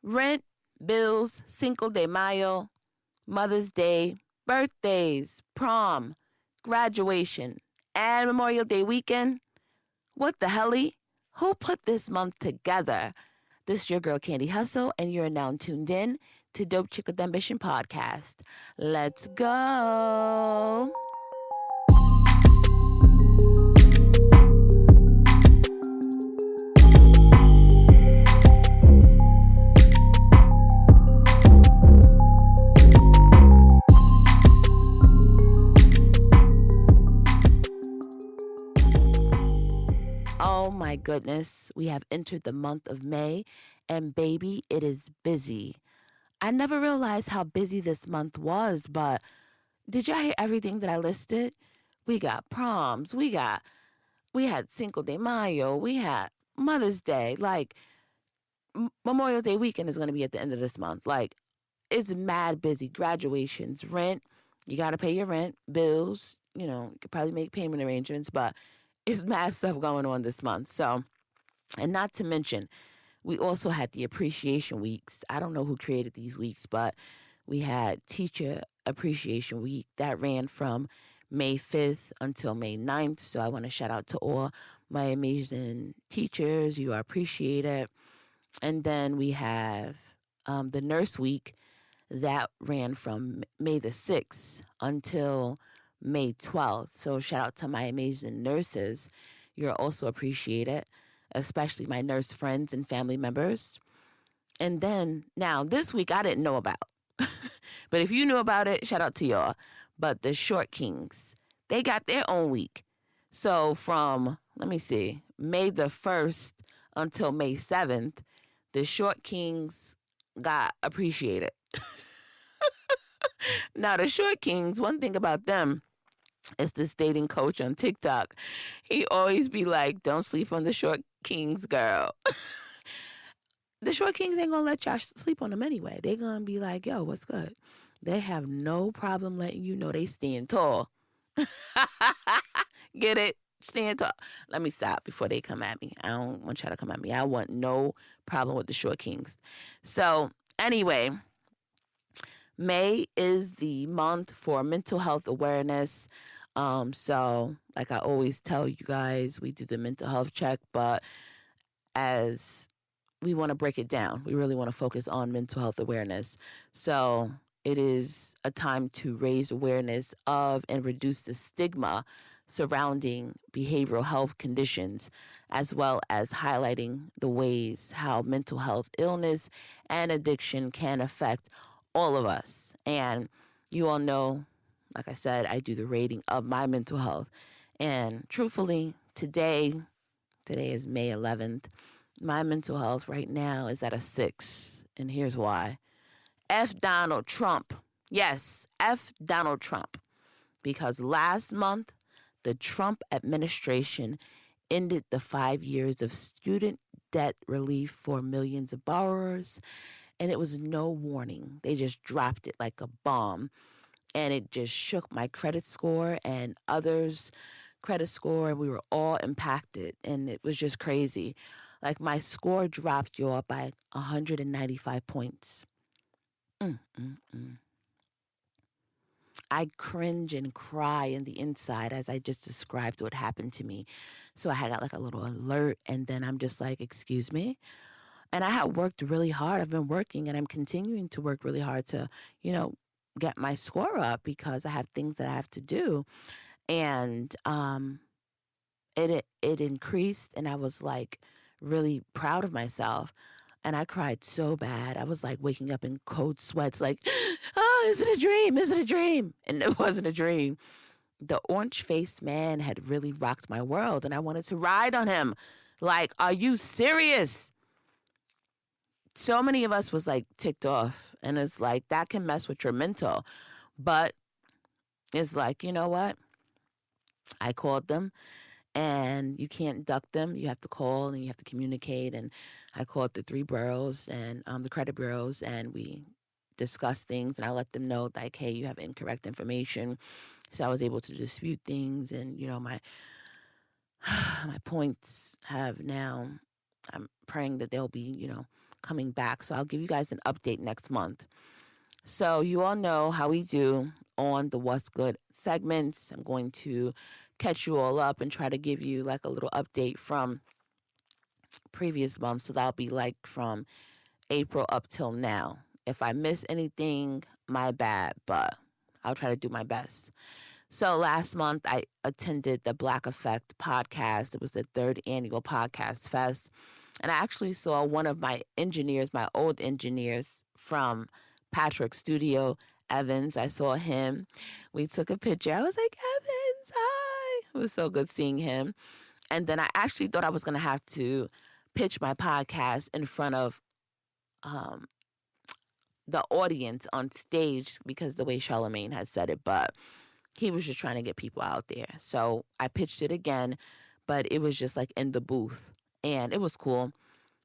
Rent, bills, Cinco de Mayo, Mother's Day, birthdays, prom, graduation, and Memorial Day weekend. What the helly? Who put this month together? This is your girl Candy Hustle, and you're now tuned in to 𝐇𝐄𝐑𝐄 podcast. Let's go. Oh my goodness, we have entered the month of May, and baby, it is busy. I never realized how busy this month was, but did y'all hear everything that I listed? We got proms, we had Cinco de Mayo, we had Mother's Day, like Memorial Day weekend is going to be at the end of this month. Like, it's mad busy. Graduations, rent, you got to pay your rent, bills, you could probably make payment arrangements, but it's mad stuff going on this month. So, and not to mention, we also had the appreciation weeks. I don't know who created these weeks, but we had Teacher Appreciation Week that ran from May 5th until May 9th. So I want to shout out to all my amazing teachers. You are appreciated. And then we have the Nurse Week that ran from May the 6th until May 12th. So shout out to my amazing nurses. You're also appreciated, especially my nurse friends and family members. And then now this week I didn't know about. But if you knew about it, shout out to y'all. But the Short Kings, they got their own week. So from, let me see, May the 1st until May 7th, the Short Kings got appreciated. Now, the Short Kings, one thing about them is this dating coach on TikTok. He always be like, don't sleep on the Short Kings, girl. The Short Kings ain't gonna let y'all sleep on them anyway. They gonna be like, yo, what's good? They have no problem letting you know they stand tall. Get it? Stand tall. Let me stop before they come at me. I don't want y'all to come at me. I want no problem with the Short Kings. So, anyway, May is the month for mental health awareness. So, like I always tell you guys, we do the mental health check, but as we want to break it down, we really want to focus on mental health awareness. So, it is a time to raise awareness of and reduce the stigma surrounding behavioral health conditions, as well as highlighting the ways how mental health illness and addiction can affect all of us. And you all know, like I said, I do the rating of my mental health. And truthfully, today is May 11th. My mental health right now is at a 6. And here's why. F Donald Trump. Yes, F Donald Trump. Because last month, the Trump administration ended the 5 years of student debt relief for millions of borrowers. And it was no warning. They just dropped it like a bomb. And it just shook my credit score and others' credit score. And we were all impacted. And it was just crazy. Like my score dropped, y'all, by 195 points. I cringe and cry in the inside as I just described what happened to me. So I got like a little alert, and then I'm just like, excuse me? And I had worked really hard. I've been working, and I'm continuing to work really hard to, get my score up because I have things that I have to do. And it increased, and I was like really proud of myself. And I cried so bad. I was like waking up in cold sweats, like, oh, is it a dream? Is it a dream? And it wasn't a dream. The orange-faced man had really rocked my world, and I wanted to ride on him. Like, are you serious? So many of us was like ticked off, and it's like that can mess with your mental. But it's like, you know what? I called them. And you can't duck them. You have to call and you have to communicate. And I called the 3 bureaus and the credit bureaus, and we discussed things. And I let them know, like, hey, you have incorrect information. So I was able to dispute things. And, my my points have now, I'm praying that they'll be, coming back. So I'll give you guys an update next month. So you all know how we do on the What's Good segments. I'm going to catch you all up and try to give you like a little update from previous months. So that'll be like from April up till now. If I miss anything, my bad, but I'll try to do my best. So last month, I attended the Black Effect podcast. It was the 3rd annual podcast fest. And I actually saw one of my engineers, my old engineers from Patchwerk Studio, Evans. I saw him. We took a picture. I was like, Evans, hi. It was so good seeing him. And then I actually thought I was going to have to pitch my podcast in front of the audience on stage because the way Charlemagne has said it, but he was just trying to get people out there. So I pitched it again, but it was just like in the booth and it was cool.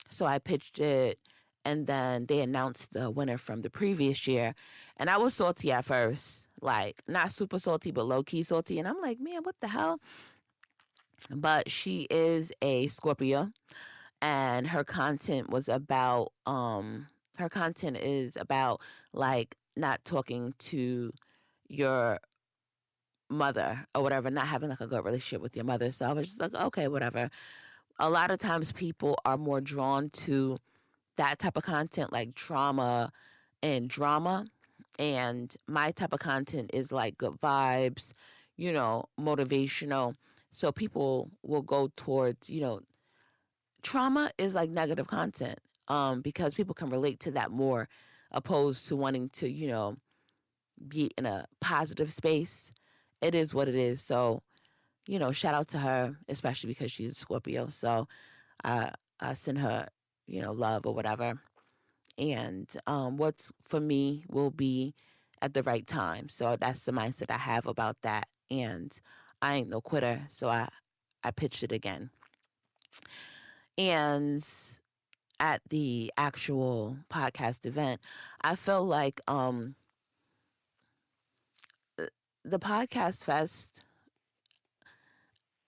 So I pitched it and then they announced the winner from the previous year. And I was salty at first, like not super salty, but low key salty. And I'm like, man, what the hell? But she is a Scorpio and her content is about like not talking to your mother or whatever, not having like a good relationship with your mother. So I was just like, okay, whatever. A lot of times people are more drawn to that type of content, like trauma and drama. And my type of content is like good vibes, motivational. So people will go towards, trauma is like negative content because people can relate to that more opposed to wanting to, be in a positive space. It is what it is. So, shout out to her, especially because she's a Scorpio. So I send her, love or whatever. And what's for me will be at the right time. So that's the mindset I have about that. And I ain't no quitter. So I pitched it again. And at the actual podcast event, I felt like the podcast fest,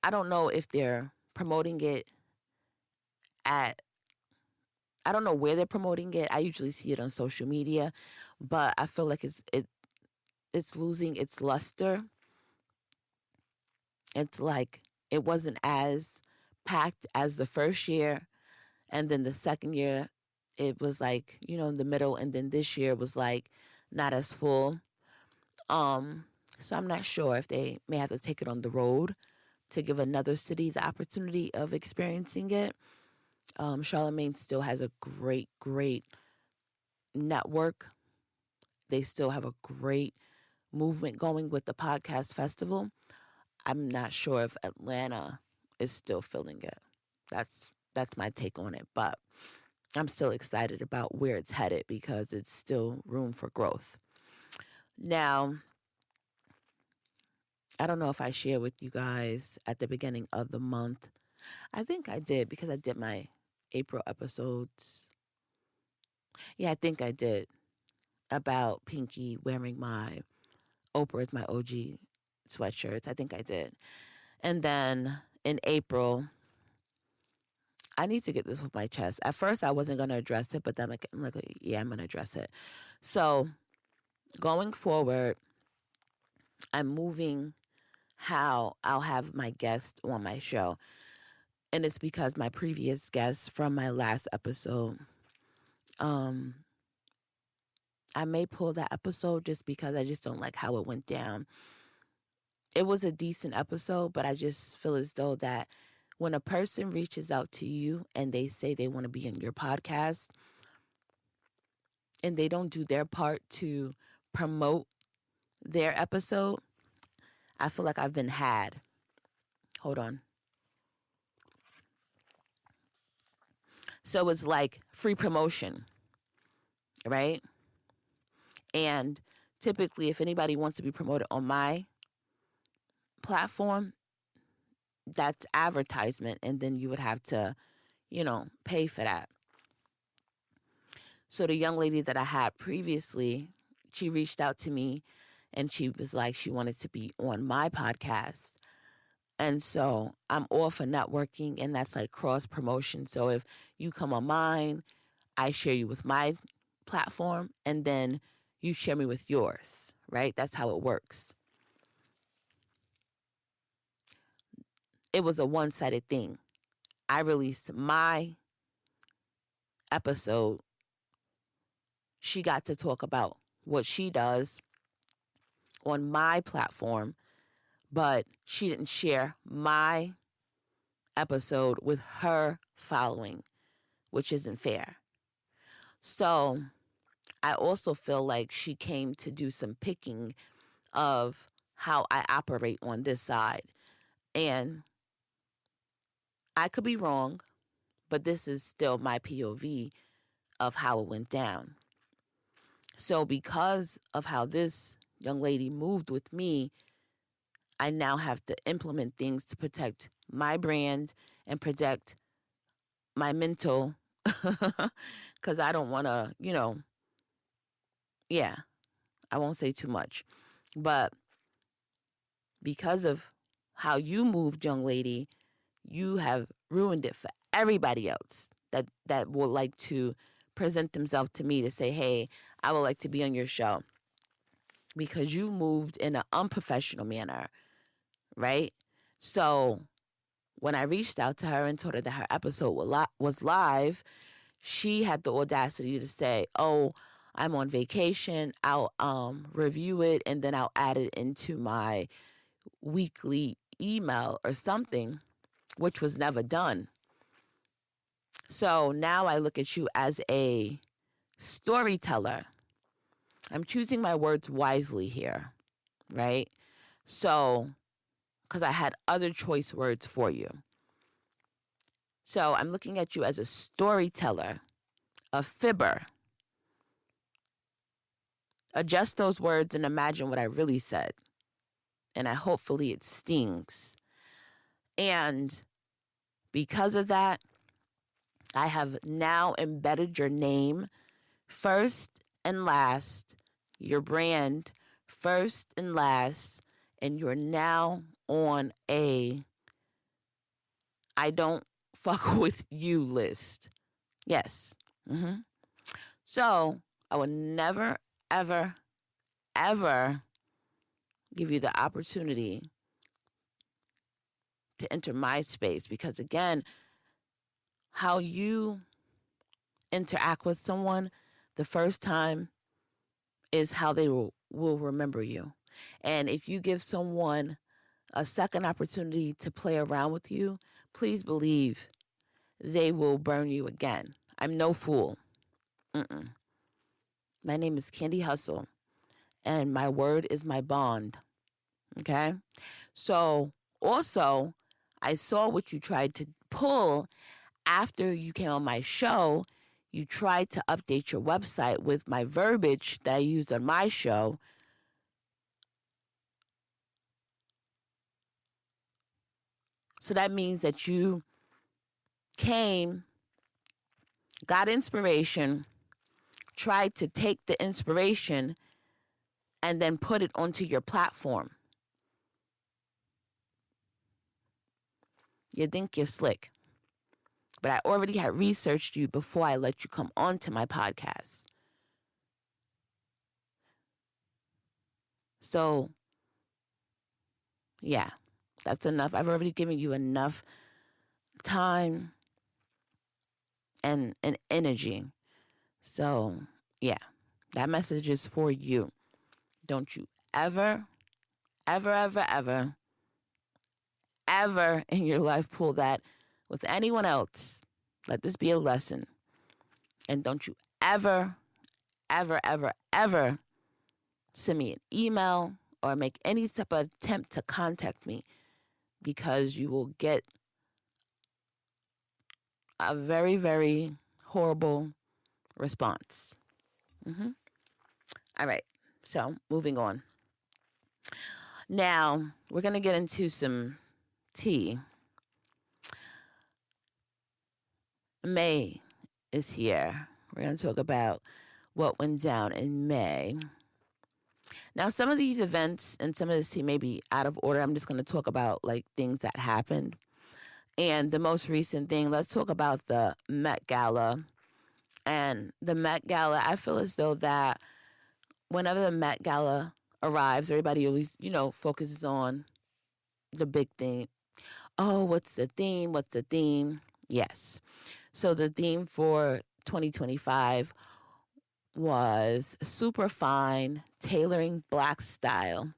I don't know if they're promoting it I don't know where they're promoting it. I usually see it on social media, but I feel like it's losing its luster. It's like it wasn't as packed as the first year, and then the second year it was like, in the middle, and then this year was like not as full. So I'm not sure if they may have to take it on the road to give another city the opportunity of experiencing it. Charlemagne still has a great, great network. They still have a great movement going with the podcast festival. I'm not sure if Atlanta is still feeling it. That's my take on it, but I'm still excited about where it's headed because it's still room for growth. Now, I don't know if I shared with you guys at the beginning of the month. I think I did because I did my April episodes. Yeah, I think I did about Pinky wearing my Oprah is my OG sweatshirts. I think I did. And then in April, I need to get this off my chest. At first, I wasn't going to address it, but then I'm like, yeah, I'm going to address it. So going forward, I'm moving how I'll have my guest on my show. And it's because my previous guest from my last episode, I may pull that episode just because I just don't like how it went down. It was a decent episode, but I just feel as though that when a person reaches out to you and they say they want to be in your podcast and they don't do their part to promote their episode, I feel like I've been had. Hold on. So it's like free promotion, right? And typically, if anybody wants to be promoted on my platform, that's advertisement, and then you would have to, pay for that. So the young lady that I had previously, she reached out to me and she was like, she wanted to be on my podcast. And so I'm all for networking, and that's like cross promotion. So if you come on mine, I share you with my platform, and then you share me with yours, right? That's how it works. It was a one-sided thing. I released my episode. She got to talk about what she does on my platform, but she didn't share my episode with her following, which isn't fair. So I also feel like she came to do some picking of how I operate on this side. And I could be wrong, but this is still my POV of how it went down. So because of how this young lady moved with me, I now have to implement things to protect my brand and protect my mental, because I don't want to, I won't say too much. But because of how you moved, young lady, you have ruined it for everybody else that would like to present themselves to me to say, hey, I would like to be on your show, because you moved in an unprofessional manner, right? So when I reached out to her and told her that her episode was live, she had the audacity to say, oh, I'm on vacation. I'll review it and then I'll add it into my weekly email or something, which was never done. So now I look at you as a storyteller. I'm choosing my words wisely here, right? So, because I had other choice words for you. So I'm looking at you as a storyteller, a fibber. Adjust those words and imagine what I really said. And hopefully it stings. And because of that, I have now embedded your name first and last, your brand first and last, and you're now on a I don't fuck with you list. Yes. So I would never, ever, ever give you the opportunity to enter my space, because again, how you interact with someone the first time is how they will remember you. And if you give someone a second opportunity to play around with you, please believe they will burn you again. I'm no fool. My name is Candi Hustle, and my word is my bond. Okay? So also, I saw what you tried to pull after you came on my show. You tried to update your website with my verbiage that I used on my show. So that means that you came, got inspiration, tried to take the inspiration, and then put it onto your platform. You think you're slick. But I already had researched you before I let you come onto my podcast. So, yeah, that's enough. I've already given you enough time and energy. So, yeah, that message is for you. Don't you ever, ever, ever, ever, ever in your life pull that with anyone else. Let this be a lesson. And don't you ever, ever, ever, ever send me an email or make any type of attempt to contact me, because you will get a very, very horrible response. All right. So moving on. Now we're going to get into some tea. May is here. We're going to talk about what went down in May. Now, some of these events and some of this tea may be out of order. I'm just going to talk about like things that happened. And the most recent thing, let's talk about the Met Gala And the Met Gala, I feel as though that whenever the Met Gala arrives, everybody always, focuses on the big thing. Oh, what's the theme? What's the theme? Yes. So the theme for 2025 was super fine, tailoring Black style.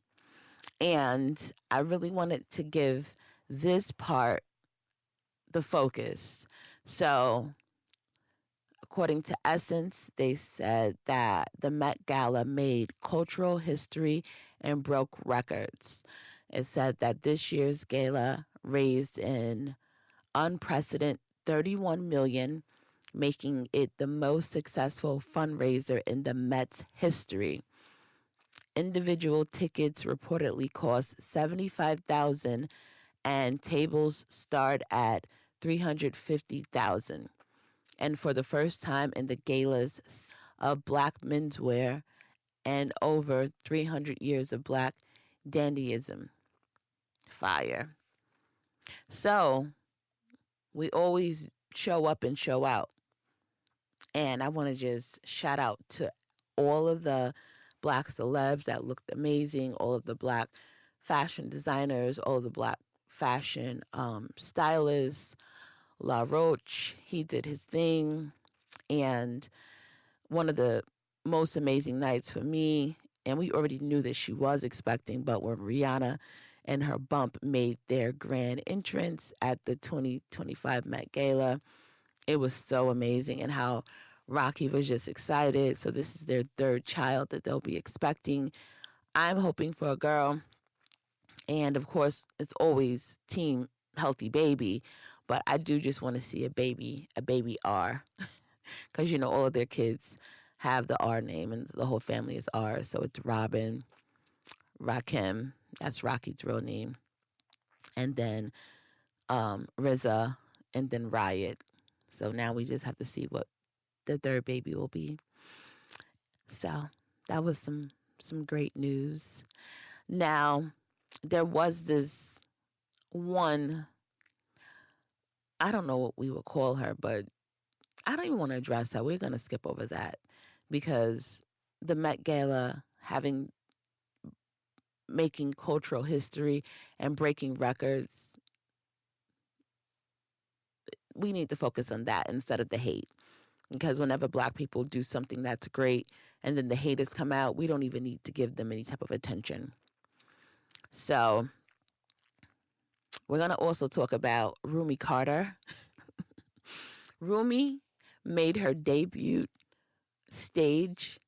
And I really wanted to give this part the focus. So, according to Essence, they said that the Met Gala made cultural history and broke records. It said that this year's gala raised an unprecedented 31 million, making it the most successful fundraiser in the Met's history. Individual tickets reportedly cost $75,000 and tables start at $350,000. And for the first time in the gala's of Black menswear and over 300 years of Black dandyism. Fire. So we always show up and show out. And I want to just shout out to all of the Black celebs that looked amazing, all of the Black fashion designers, all of the Black fashion stylists. La Roche, he did his thing. And one of the most amazing nights for me, and we already knew that she was expecting, but when Rihanna and her bump made their grand entrance at the 2025 Met Gala, it was so amazing. And how Rocky was just excited. So this is their third child that they'll be expecting. I'm hoping for a girl. And of course, it's always team healthy baby. But I do just want to see a baby R. Because, all of their kids have the R name and the whole family is R. So it's Robin, Rakim, that's Rocky's real name. And then RZA, and then Riot. So now we just have to see what the third baby will be. So that was some great news. Now, there was this one, I don't know what we would call her, but I don't even want to address her. We're going to skip over that because the Met Gala making cultural history and breaking records, we need to focus on that instead of the hate. Because whenever Black people do something that's great and then the haters come out, we don't even need to give them any type of attention. So we're going to also talk about Rumi Carter. Rumi made her debut stage,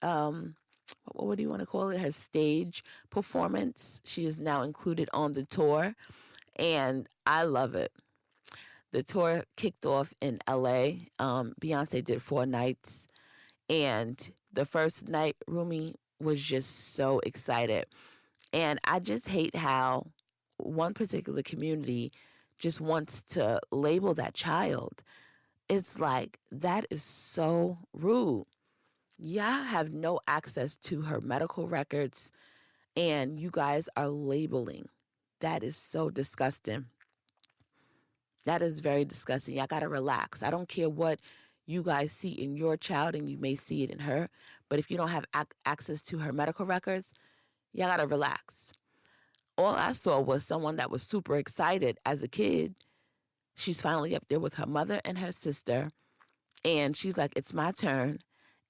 what do you want to call it? Her stage performance. She is now included on the tour, and I love it. The tour kicked off in LA. Beyonce did 4 nights. And the first night, Rumi was just so excited. And I just hate how one particular community just wants to label that child. It's like, that is so rude. Y'all have no access to her medical records, and you guys are labeling. That is so disgusting. That is very disgusting. Y'all got to relax. I don't care what you guys see in your child, and you may see it in her, but if you don't have access to her medical records, y'all got to relax. All I saw was someone that was super excited as a kid. She's finally up there with her mother and her sister, and she's like, it's my turn.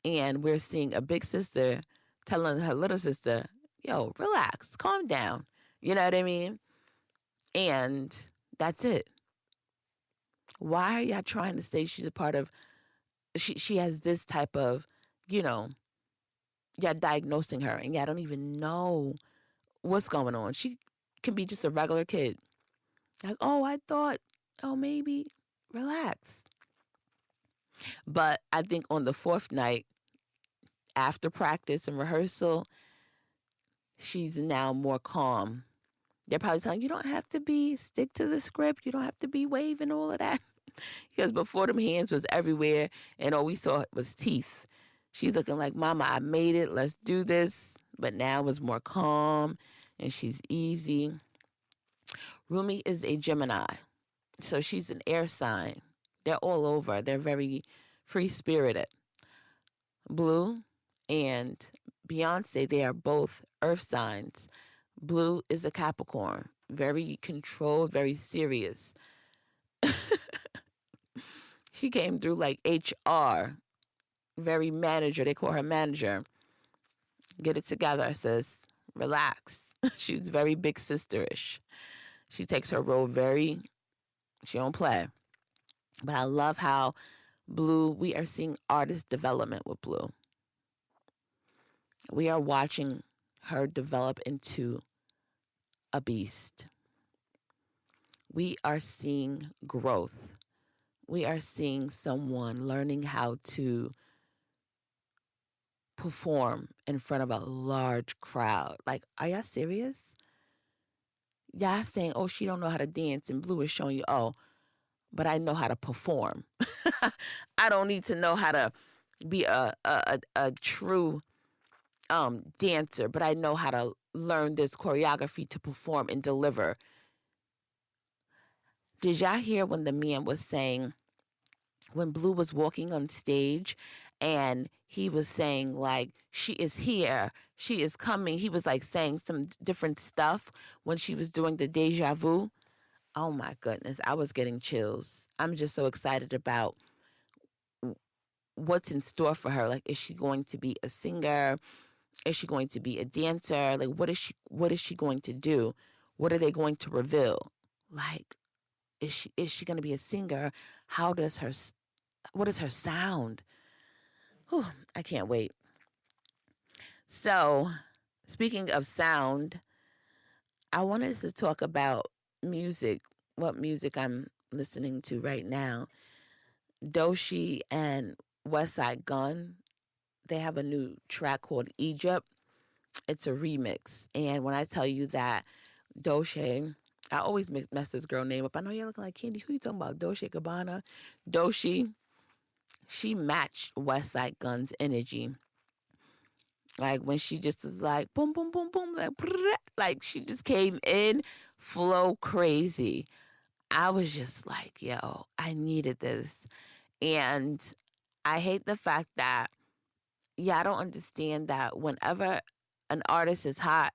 And we're seeing a big sister telling her little sister, yo, relax, calm down. You know what I mean? And that's it. Why are y'all trying to say she's a part of, she has this type of, y'all diagnosing her and y'all don't even know what's going on. She can be just a regular kid. Like, oh, I thought, oh, maybe, relax. But I think on the 4th night, after practice and rehearsal, she's now more calm. They're probably telling you don't have to stick to the script. You don't have to be waving all of that. Because before, them hands was everywhere and all we saw was teeth. She's looking like, Mama, I made it. Let's do this. But now it's more calm and she's easy. Rumi is a Gemini. So she's an air sign. They're all over. They're very free spirited. Blue and Beyonce, they are both earth signs. Blue is a Capricorn, very controlled, very serious. She came through like HR, very manager. They call her manager. Get it together, sis. Relax. She's very big sisterish. She takes her role she don't play. But I love how Blue, we are seeing artist development with Blue. We are watching her develop into a beast. We are seeing growth. We are seeing someone learning how to perform in front of a large crowd. Like, are y'all serious? Y'all saying, oh, she don't know how to dance, and Blue is showing you, oh, but I know how to perform. I don't need to know how to be a true dancer, but I know how to learn this choreography to perform and deliver. Did y'all hear when the man was saying, when Blue was walking on stage and he was saying like, she is here, she is coming. He was like saying some different stuff when she was doing the deja vu. Oh my goodness, I was getting chills. I'm just so excited about what's in store for her. Like, is she going to be a singer? Is she going to be a dancer? Like, what is she going to do? What are they going to reveal? Like, is she going to be a singer? What is her sound? Whew, I can't wait. So, speaking of sound, I wanted to talk about music, what music I'm listening to right now. Doechii and Westside Gunn, they have a new track called Egypt. It's a remix. And when I tell you that Doechii, I always mess this girl name up. I know you're looking like, Candi, who you talking about? Doechii, she matched Westside Gunn's energy. Like when she just was like, boom, boom, boom, boom, like she just came in, flow crazy. I was just like, yo, I needed this. And I hate the fact that, I don't understand that whenever an artist is hot,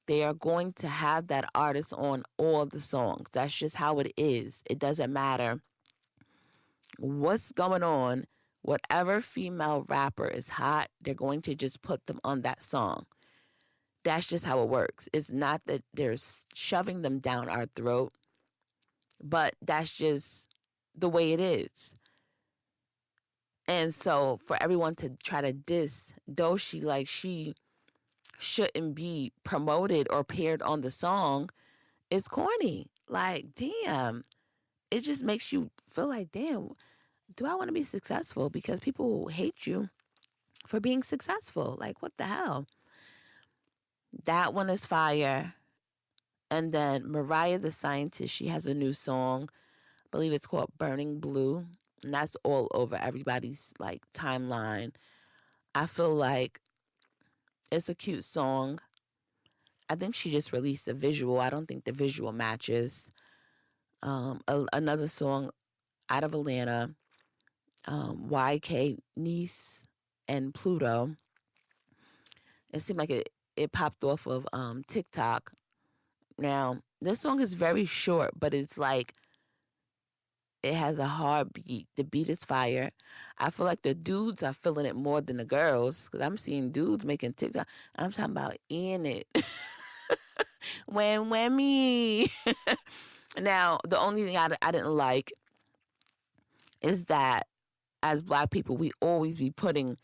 they are going to have that artist on all the songs. That's just how it is. It doesn't matter what's going on. Whatever female rapper is hot, they're going to just put them on that song. That's just how it works. It's not that they're shoving them down our throat, but that's just the way it is. And so for everyone to try to diss Doechii like she shouldn't be promoted or paired on the song, it's corny. Like, damn. It just makes you feel like, damn, do I want to be successful? Because people hate you for being successful. Like, what the hell? That one is fire. And then Mariah the Scientist, she has a new song. I believe it's called Burning Blue. And that's all over everybody's like timeline. I feel like it's a cute song. I think she just released a visual. I don't think the visual matches. Another song out of Atlanta, YK Niece and Pluto. It seemed like it popped off of TikTok. Now, this song is very short, but it's like, it has a hard beat. The beat is fire. I feel like the dudes are feeling it more than the girls, because I'm seeing dudes making TikTok. I'm talking about in it. when me. Now, the only thing I didn't like is that as Black people, we always be putting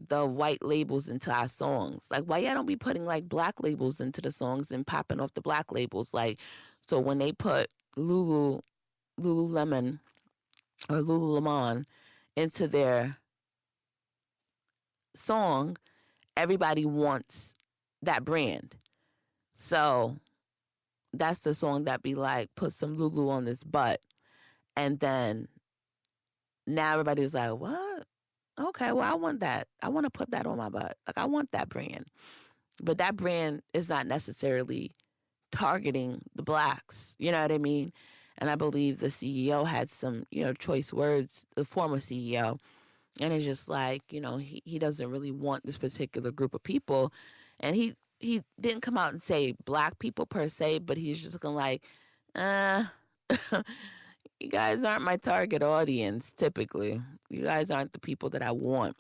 the white labels into our songs. Like, why y'all don't be putting like Black labels into the songs and popping off the Black labels? Like, so when they put Lululemon or Lululemon into their song, everybody wants that brand. So that's the song that be like, put some Lulu on this butt. And then now everybody's like, what? Okay, well, I want that. I want to put that on my butt. Like, I want that brand. But that brand is not necessarily targeting the Blacks. You know what I mean? And I believe the CEO had some, choice words, the former CEO. And it's just like, he doesn't really want this particular group of people. And he didn't come out and say black people per se, but he's just looking like, uh, you guys aren't my target audience typically. You guys aren't the people that I want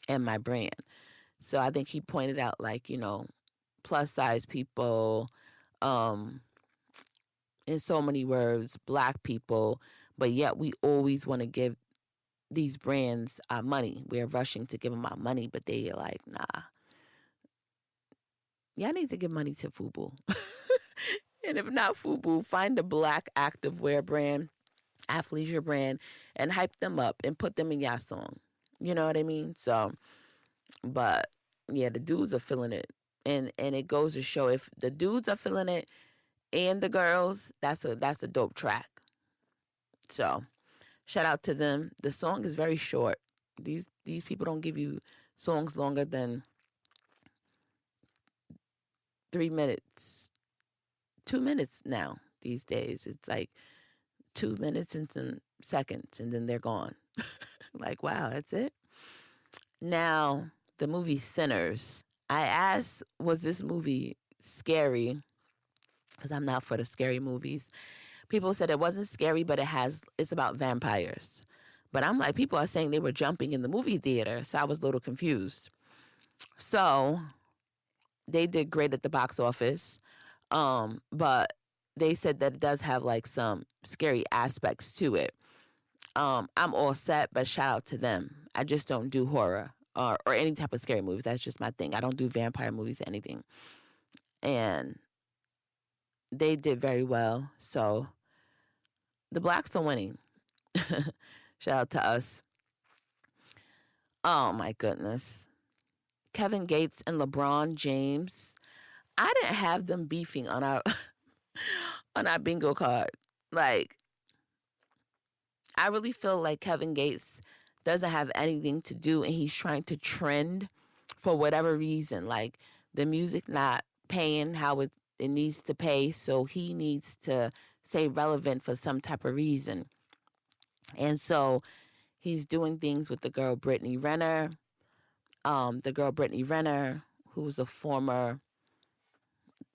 in my brand. So I think he pointed out, like, plus size people, um, in so many words, black people, but yet we always want to give these brands our money. We're rushing to give them our money, but they are like, nah, y'all need to give money to FUBU. And if not FUBU, find a black activewear brand, athleisure brand, and hype them up and put them in your song. You know what I mean? So, but yeah, the dudes are feeling it. And it goes to show, if the dudes are feeling it and the girls, that's a dope track. So shout out to them. The song is very short. These people don't give you songs longer than 3 minutes, 2 minutes now these days. It's like 2 minutes and some seconds, and then they're gone. Like, wow, that's it. Now, the movie Sinners. I asked, was this movie scary? Because I'm not for the scary movies. People said it wasn't scary, but it's about vampires. But I'm like, people are saying they were jumping in the movie theater, so I was a little confused. So they did great at the box office, but they said that it does have like some scary aspects to it. I'm all set, but shout out to them. I just don't do horror or any type of scary movies. That's just my thing. I don't do vampire movies or anything. And they did very well. So the blacks are winning. Shout out to us. Oh my goodness. Kevin Gates and LeBron James. I didn't have them beefing on our on our bingo card. Like, I really feel like Kevin Gates doesn't have anything to do, and he's trying to trend for whatever reason. Like, the music not paying how it needs to pay, so he needs to stay relevant for some type of reason. And so he's doing things with the girl Brittany Renner, who was a former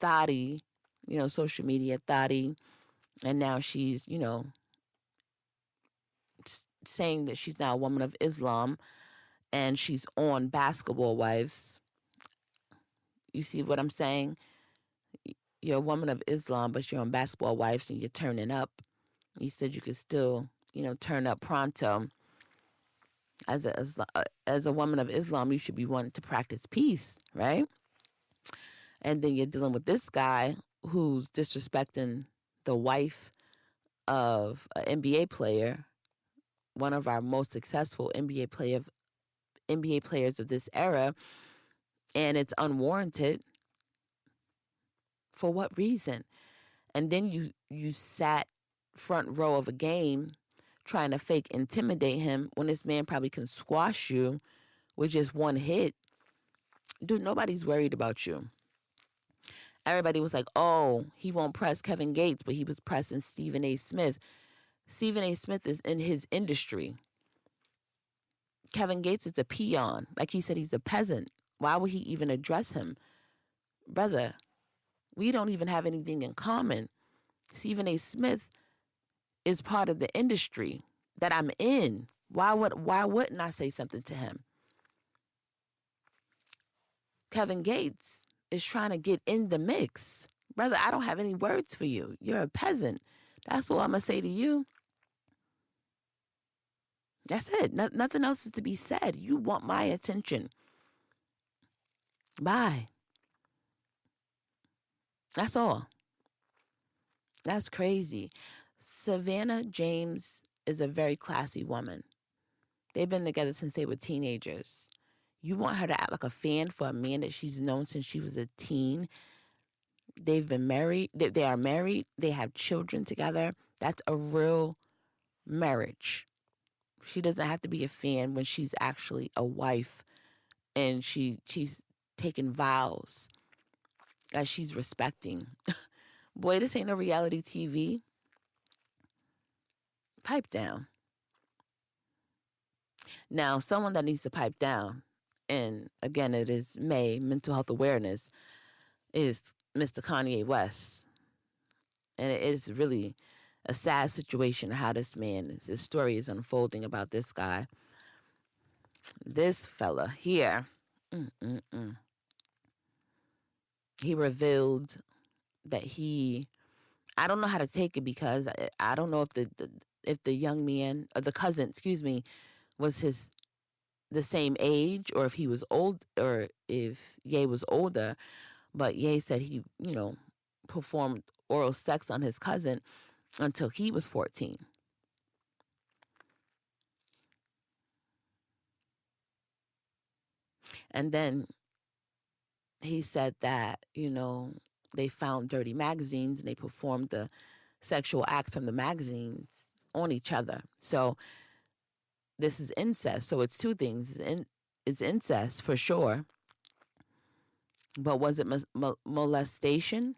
thotty, social media thotty, and now she's, saying that she's now a woman of Islam, and she's on Basketball Wives. You see what I'm saying? You're a woman of Islam, but you're on Basketball Wives and you're turning up. You said you could still, turn up pronto. As a woman of Islam, you should be wanting to practice peace, right? And then you're dealing with this guy who's disrespecting the wife of an NBA player, one of our most successful NBA players of this era, and it's unwarranted. For what reason? And then you sat front row of a game trying to fake intimidate him when this man probably can squash you with just one hit. Dude, nobody's worried about you. Everybody was like, oh, he won't press Kevin Gates, but he was pressing Stephen A. Smith. Stephen A. Smith is in his industry. Kevin Gates is a peon. Like he said, he's a peasant. Why would he even address him? Brother, we don't even have anything in common. Stephen A. Smith is part of the industry that I'm in. Why wouldn't I say something to him? Kevin Gates is trying to get in the mix. Brother, I don't have any words for you. You're a peasant. That's all I'm going to say to you. That's it. Nothing else is to be said. You want my attention. Bye. That's all. That's crazy. Savannah James is a very classy woman. They've been together since they were teenagers. You want her to act like a fan for a man that she's known since she was a teen. They've been married. They are married. They have children together. That's a real marriage. She doesn't have to be a fan when she's actually a wife and she's taking vows that she's respecting. Boy, this ain't no reality TV. Pipe down. Now, someone that needs to pipe down, and again, it is May, mental health awareness, is Mr. Kanye West. And it is really a sad situation how this man, his story is unfolding about this guy. This fella here, he revealed that I don't know how to take it because I don't know if the young man, or the cousin, excuse me, was the same age, or if he was old, or if Ye was older. But Ye said he, performed oral sex on his cousin until he was 14. And then he said that, they found dirty magazines and they performed the sexual acts from the magazines on each other. So this is incest. So it's two things. It's incest for sure. But was it molestation?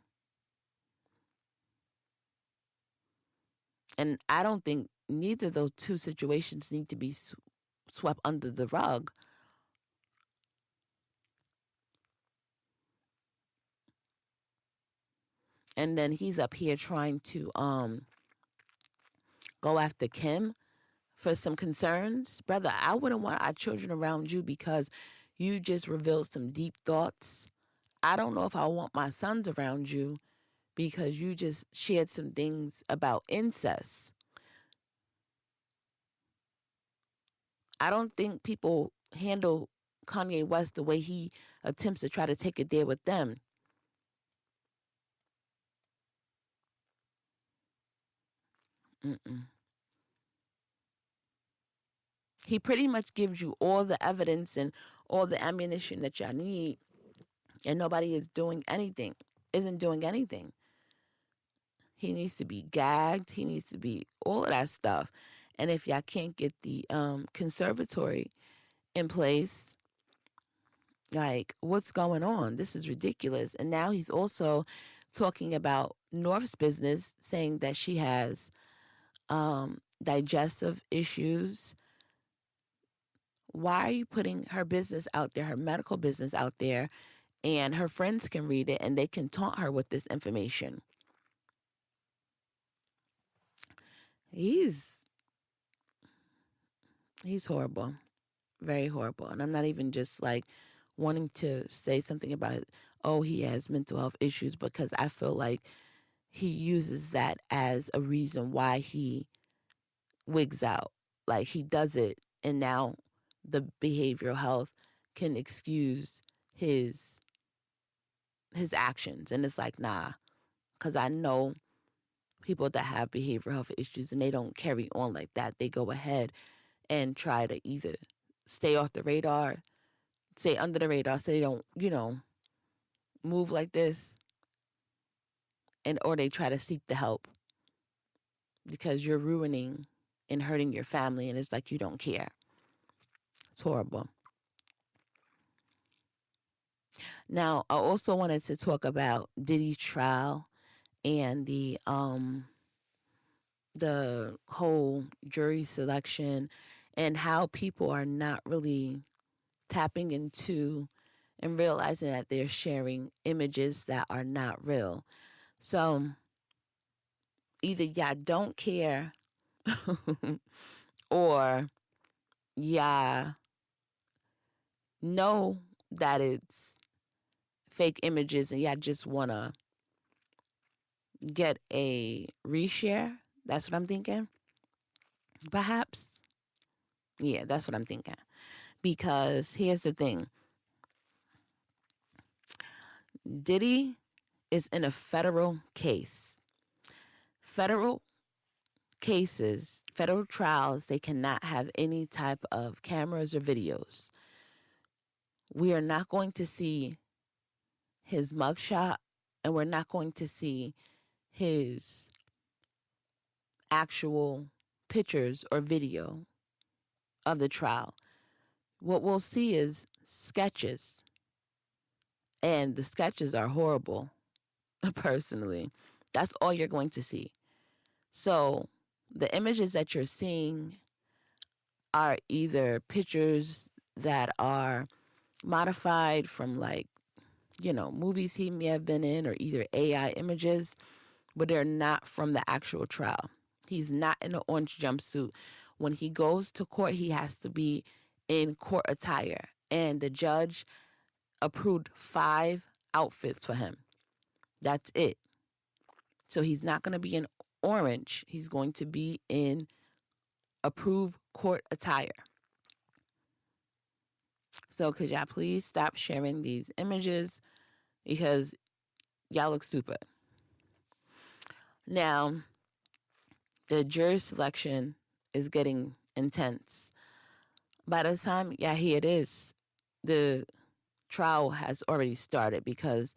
And I don't think neither of those two situations need to be swept under the rug. And then he's up here trying to go after Kim for some concerns. Brother, I wouldn't want our children around you because you just revealed some deep thoughts. I don't know if I want my sons around you because you just shared some things about incest. I don't think people handle Kanye West the way he attempts to try to take it there with them. Mm-mm. He pretty much gives you all the evidence and all the ammunition that y'all need, and nobody is doing anything, isn't doing anything. He needs to be gagged. He needs to be all of that stuff. And if y'all can't get the conservatory in place, like, what's going on? This is ridiculous. And now he's also talking about North's business, saying that she has digestive issues. Why are you putting her business out there, her medical business out there, and her friends can read it and they can taunt her with this information? He's horrible. Very horrible. And I'm not even just like wanting to say something about, oh, he has mental health issues, because I feel like he uses that as a reason why he wigs out. Like, he does it, and now the behavioral health can excuse his actions. And it's like, nah, because I know people that have behavioral health issues and they don't carry on like that. They go ahead and try to either stay off the radar, stay under the radar, so they don't, move like this, and or they try to seek the help because you're ruining and hurting your family, and it's like you don't care. It's horrible. Now, I also wanted to talk about Diddy's trial and the whole jury selection and how people are not really tapping into and realizing that they're sharing images that are not real. So either y'all don't care or y'all know that it's fake images and y'all just want to get a reshare. That's what I'm thinking. Perhaps. Yeah, that's what I'm thinking. Because here's the thing. Diddy is in a federal case. Federal cases, federal trials, they cannot have any type of cameras or videos. We are not going to see his mugshot, and we're not going to see his actual pictures or video of the trial. What we'll see is sketches, and the sketches are horrible, personally. That's all you're going to see. So the images that you're seeing are either pictures that are modified from like, movies he may have been in, or either AI images, but they're not from the actual trial. He's not in an orange jumpsuit. When he goes to court, he has to be in court attire. And the judge approved 5 outfits for him. That's it. So he's not going to be in orange. He's going to be in approved court attire. So could y'all please stop sharing these images because y'all look stupid. Now, the jury selection is getting intense. By the time y'all hear this, the trial has already started because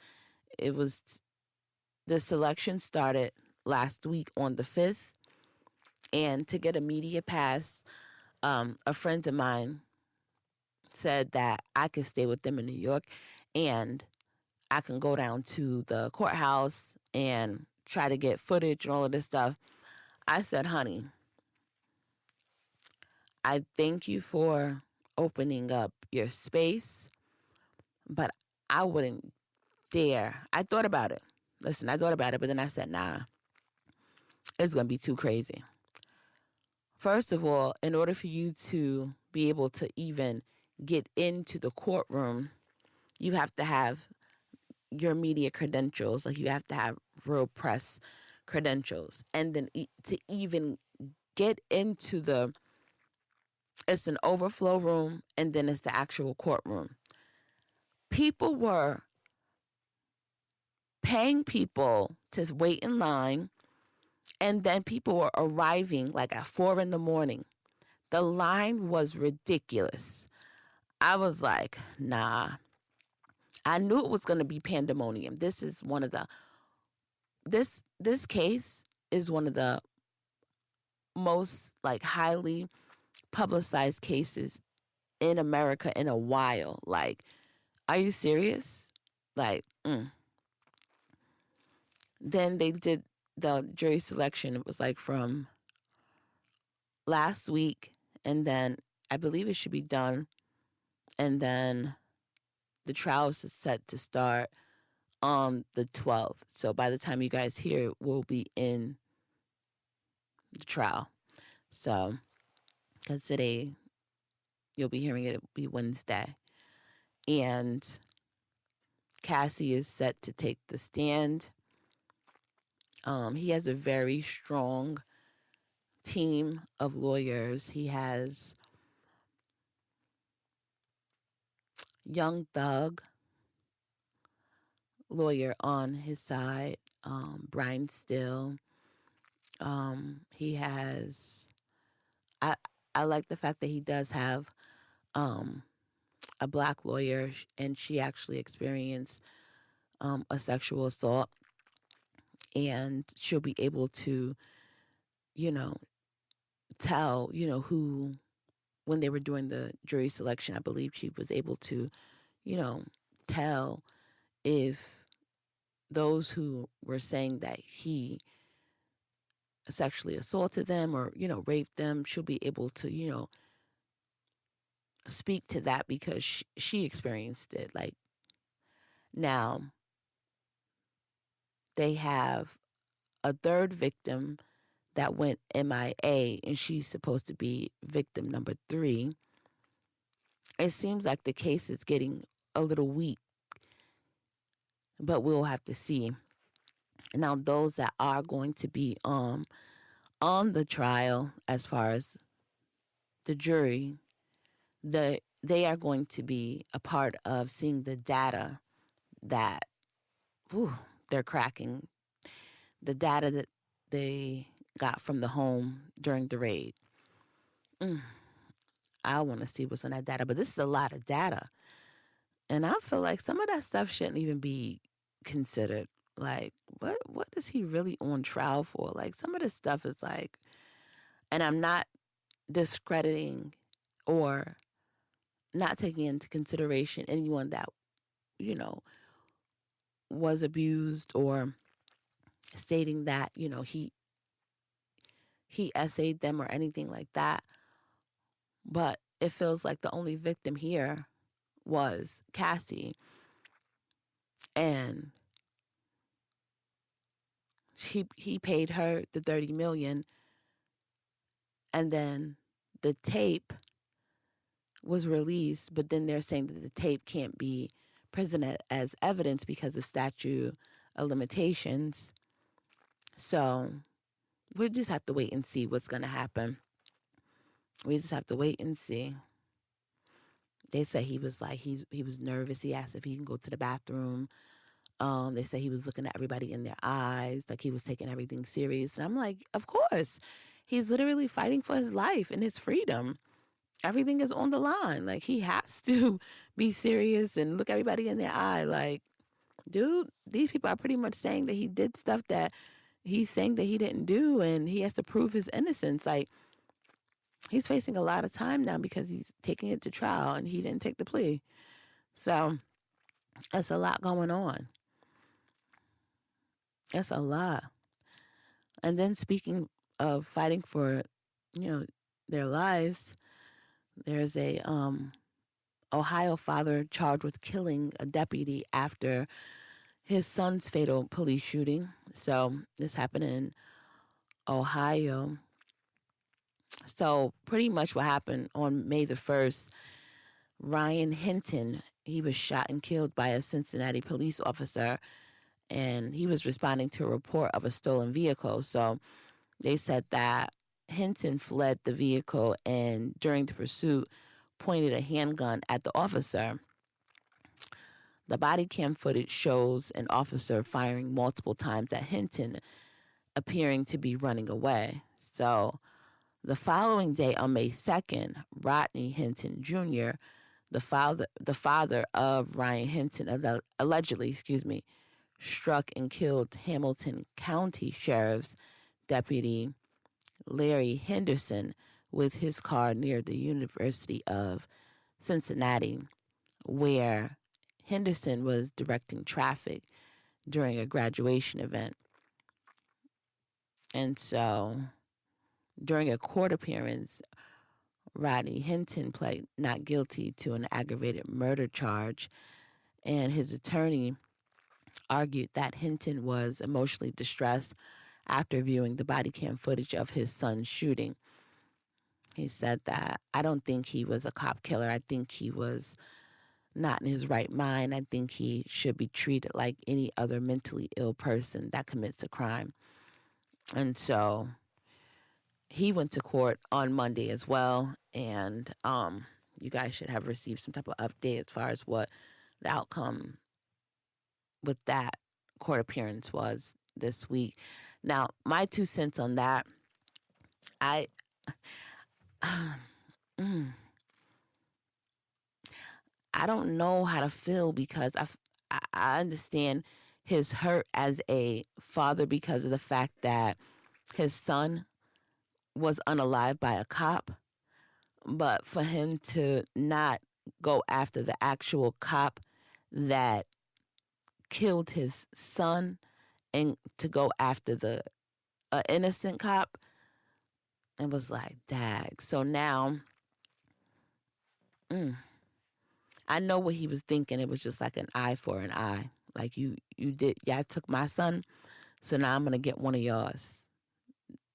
the selection started last week on the 5th. And to get a media pass, a friend of mine said that I could stay with them in New York and I can go down to the courthouse and try to get footage and all of this stuff. I said, honey, I thank you for opening up your space, but I wouldn't dare. I thought about it. Listen, I thought about it, but then I said, nah, it's going to be too crazy. First of all, in order for you to be able to even get into the courtroom, you have to have your media credentials. Like, you have to have real press credentials. And then to even get into it's an overflow room, and then it's the actual courtroom. People were paying people to wait in line, and then people were arriving like at 4 a.m. The line was ridiculous. I was like, nah. I knew it was going to be pandemonium. This case is one of the most like highly publicized cases in America in a while. Like, are you serious? Like, Then they did the jury selection. It was like from last week, and then I believe it should be done. And then the trial is set to start on the 12th. So by the time you guys hear it, we'll be in the trial. So, because today you'll be hearing it, it'll be Wednesday. And Cassie is set to take the stand. He has a very strong team of lawyers. He has Young Thug lawyer on his side, Brian Still. He has, I like the fact that he does have a black lawyer, and she actually experienced a sexual assault, and she'll be able to, tell, who, when they were doing the jury selection, I believe she was able to, tell if those who were saying that he sexually assaulted them or, raped them, she'll be able to, speak to that because she experienced it. Like, now they have a third victim that went MIA, and she's supposed to be victim number 3. It seems like the case is getting a little weak, but we'll have to see. Now, those that are going to be on the trial, as far as the jury, they are going to be a part of seeing the data that they're cracking, the data that they got from the home during the raid. I want to see what's on that data, but this is a lot of data. And I feel like some of that stuff shouldn't even be considered. Like, what is he really on trial for? Like, some of this stuff is like, and I'm not discrediting or not taking into consideration anyone that, was abused, or stating that, he essayed them or anything like that. But it feels like the only victim here was Cassie. And he paid her the $30 million, and then the tape was released, but then they're saying that the tape can't be presented as evidence because of statute of limitations. So we just have to wait and see what's going to happen. We just have to wait and see. They said he was like, he was nervous. He asked if he can go to the bathroom. They said he was looking at everybody in their eyes, like he was taking everything serious. And I'm like, of course. He's literally fighting for his life and his freedom. Everything is on the line. Like, he has to be serious and look everybody in their eye. Like, dude, these people are pretty much saying that he did stuff that he's saying that he didn't do, and he has to prove his innocence. Like, he's facing a lot of time now because he's taking it to trial and he didn't take the plea. So that's a lot going on. That's a lot. And then speaking of fighting for, their lives, there's a Ohio father charged with killing a deputy after his son's fatal police shooting. So this happened in Ohio. So pretty much what happened on May the 1st, Ryan Hinton, he was shot and killed by a Cincinnati police officer, and he was responding to a report of a stolen vehicle. So they said that Hinton fled the vehicle and during the pursuit pointed a handgun at the officer. The body cam footage shows an officer firing multiple times at Hinton, appearing to be running away. So the following day, on May 2nd, Rodney Hinton Jr., the father of Ryan Hinton, allegedly, struck and killed Hamilton County Sheriff's Deputy Larry Henderson with his car near the University of Cincinnati, where Henderson was directing traffic during a graduation event. And so during a court appearance, Rodney Hinton pled not guilty to an aggravated murder charge, and his attorney argued that Hinton was emotionally distressed after viewing the body cam footage of his son's shooting. He said that, I don't think he was a cop killer. I think he was not in his right mind. I think he should be treated like any other mentally ill person that commits a crime. And so he went to court on Monday as well. And you guys should have received some type of update as far as what the outcome with that court appearance was this week. Now, my 2 cents on that, I don't know how to feel because I understand his hurt as a father because of the fact that his son was unalived by a cop. But for him to not go after the actual cop that killed his son and to go after the innocent cop, it was like, dag. So now, I know what he was thinking. It was just like an eye for an eye. Like you took my son, so now I'm gonna get one of yours.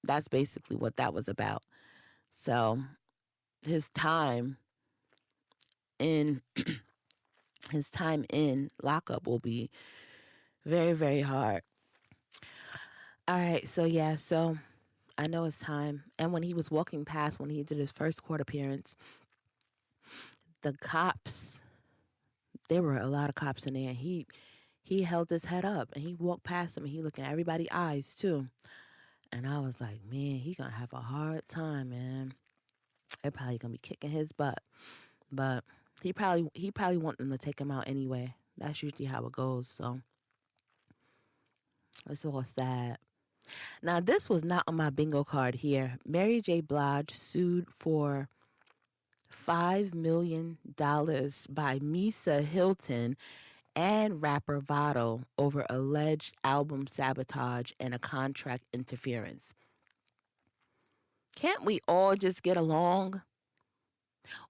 That's basically what that was about. So his time in lockup will be very, very hard. All right, so I know it's time. And when he was walking past, when he did his first court appearance, the cops, there were a lot of cops in there. He held his head up and he walked past them and he looked at everybody's eyes too. And I was like, man, he gonna have a hard time, man. They're probably gonna be kicking his butt. But he probably want them to take him out anyway. That's usually how it goes. So it's all sad. Now, this was not on my bingo card here. Mary J. Blige sued for $5 million by Misa Hilton and rapper Vado over alleged album sabotage and a contract interference. Can't we all just get along?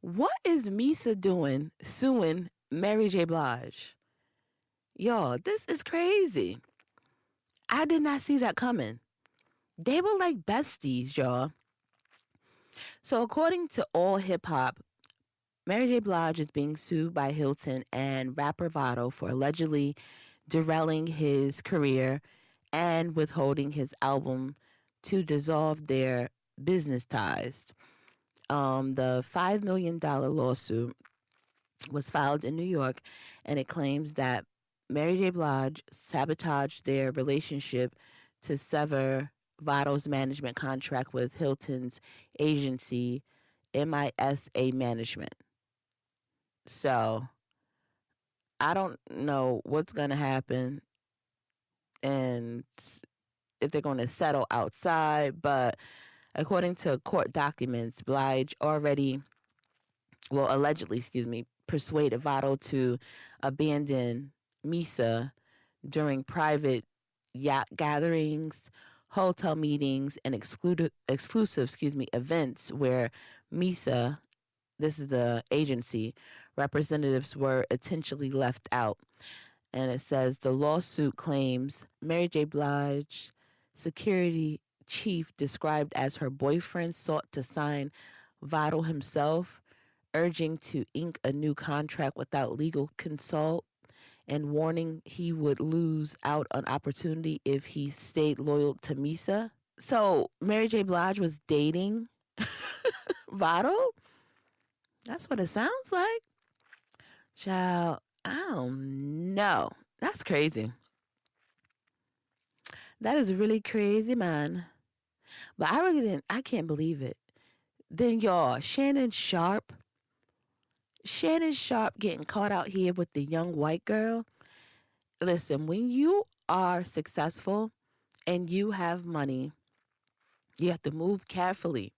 What is Misa doing suing Mary J. Blige? Y'all, this is crazy. I did not see that coming. They were like besties, y'all. So according to All Hip Hop, Mary J. Blige is being sued by Hilton and rapper Vado for allegedly derailing his career and withholding his album to dissolve their business ties. The $5 million lawsuit was filed in New York, and it claims that Mary J. Blige sabotaged their relationship to sever Vado's management contract with Hilton's agency, MISA Management. So I don't know what's going to happen and if they're going to settle outside, but according to court documents, Blige allegedly, persuaded Vado to abandon Misa during private yacht gatherings, hotel meetings, and exclusive events where Misa, this is the agency, representatives were intentionally left out. And it says the lawsuit claims Mary J. Blige, security chief described as her boyfriend, sought to sign Vado himself, urging to ink a new contract without legal consult and warning he would lose out on opportunity if he stayed loyal to Misa. So Mary J. Blige was dating Vado? That's what it sounds like. Child, I don't know. That's crazy. That is really crazy, man. But I can't believe it. Then y'all, Shannon Sharp getting caught out here with the young white girl. Listen, when you are successful and you have money, you have to move carefully.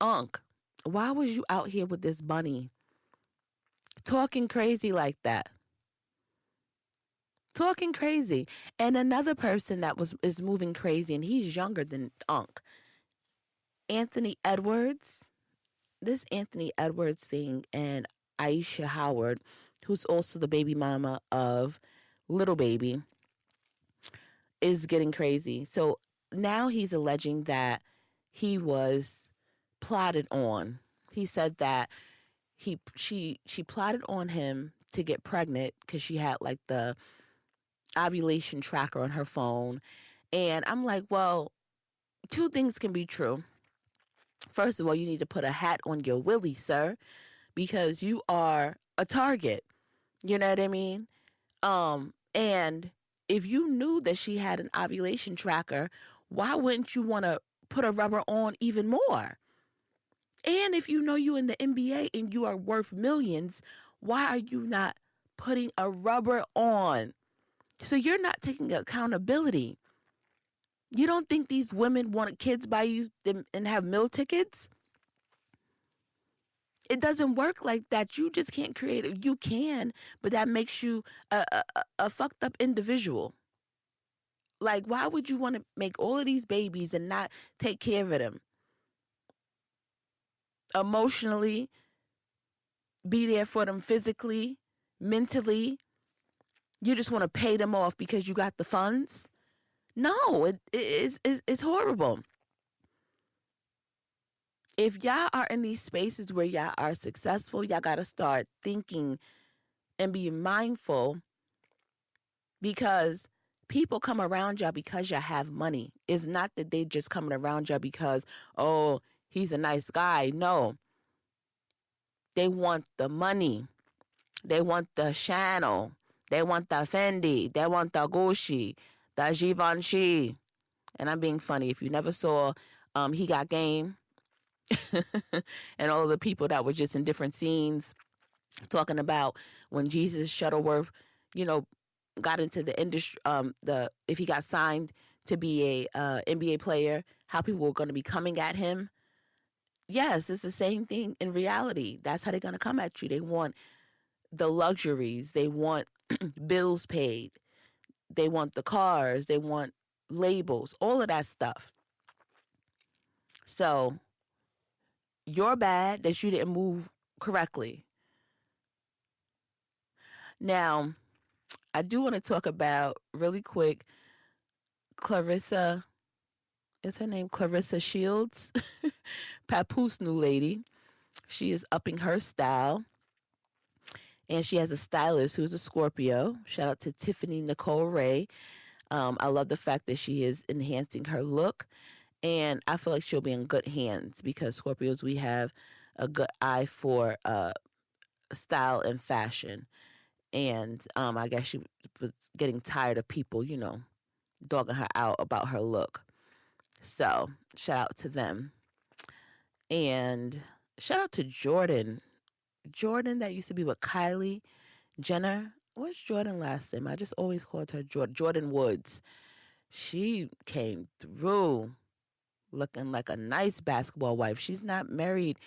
Unc, why was you out here with this bunny talking crazy like that? Talking crazy. And another person that is moving crazy, and he's younger than Unc, Anthony Edwards. This Anthony Edwards thing and Aisha Howard, who's also the baby mama of Little Baby, is getting crazy. So now he's alleging that he was plotted on. He said that she plotted on him to get pregnant because she had like the ovulation tracker on her phone. And I'm like, well, two things can be true. First of all, you need to put a hat on your willy, sir, because you are a target. You know what I mean? And if you knew that she had an ovulation tracker, why wouldn't you want to put a rubber on even more? And if you know you in the NBA and you are worth millions, why are you not putting a rubber on? So you're not taking accountability. You don't think these women want kids by you and have meal tickets? It doesn't work like that. You just can't create it. You can, but that makes you a fucked up individual. Like, why would you want to make all of these babies and not take care of them? Emotionally, be there for them physically, mentally. You just want to pay them off because you got the funds? No, it's horrible. If y'all are in these spaces where y'all are successful, y'all got to start thinking and being mindful, because people come around y'all because y'all have money. It's not that they just coming around y'all because, oh, he's a nice guy. No. They want the money. They want the Chanel. They want the Fendi. They want the Gucci, the Givenchy. And I'm being funny. If you never saw He Got Game and all of the people that were just in different scenes talking about when Jesus Shuttleworth, got into the industry, if he got signed to be a NBA player, how people were going to be coming at him. Yes, it's the same thing in reality. That's how they're going to come at you. They want the luxuries. They want bills paid. They want the cars. They want labels, all of that stuff. So you're bad that you didn't move correctly. Now, I do want to talk about really quick Clarissa. Is her name Clarissa Shields? Papoose new lady. She is upping her style. And she has a stylist who's a Scorpio. Shout out to Tiffany Nicole Ray. I love the fact that she is enhancing her look. And I feel like she'll be in good hands because Scorpios, we have a good eye for style and fashion. And I guess she was getting tired of people, dogging her out about her look. So shout out to them. And shout out to Jordan. Jordan that used to be with Kylie Jenner. What's Jordan last name? I just always called her Jordan Woods. She came through looking like a nice basketball wife. She's not married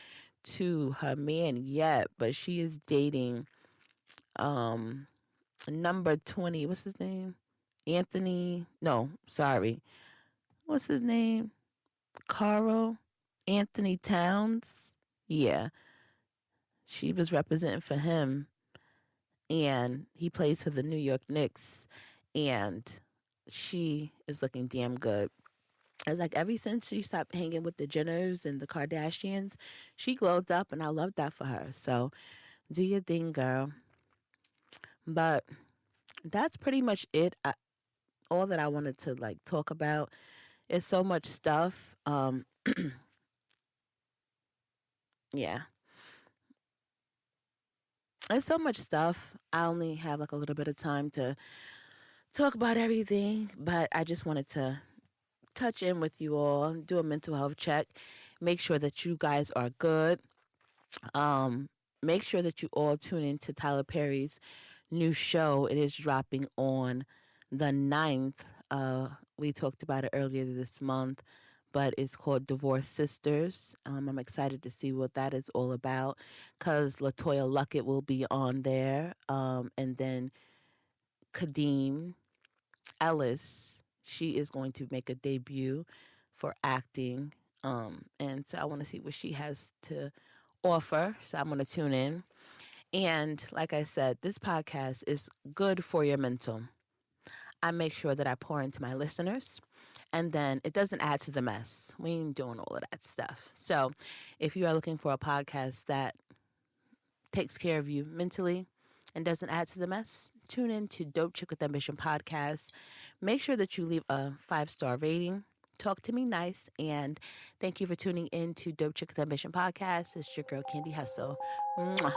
to her man yet, but she is dating number 20. What's his name? Anthony. No, sorry. What's his name? Carl Anthony Towns. Yeah. She was representing for him, and he plays for the New York Knicks, and she is looking damn good. I was like, ever since she stopped hanging with the Jenners and the Kardashians, she glowed up, and I love that for her. So do your thing, girl. But that's pretty much it. All that I wanted to talk about. Is so much stuff. Yeah. There's so much stuff. I only have a little bit of time to talk about everything, but I just wanted to touch in with you all, do a mental health check, make sure that you guys are good. Make sure that you all tune in to Tyler Perry's new show. It is dropping on the 9th. We talked about it earlier this month, but it's called Divorced Sisters. I'm excited to see what that is all about because LaToya Luckett will be on there. And then Kadeem Ellis, she is going to make a debut for acting. And so I want to see what she has to offer. So I'm going to tune in. And like I said, this podcast is good for your mental. I make sure that I pour into my listeners, and then it doesn't add to the mess. We ain't doing all of that stuff. So if you are looking for a podcast that takes care of you mentally and doesn't add to the mess, tune in to Dope Chick with Ambition podcast. Make sure that you leave a 5-star rating. Talk to me nice. And thank you for tuning in to Dope Chick with Ambition podcast. It's your girl, Candy Hustle. Mwah.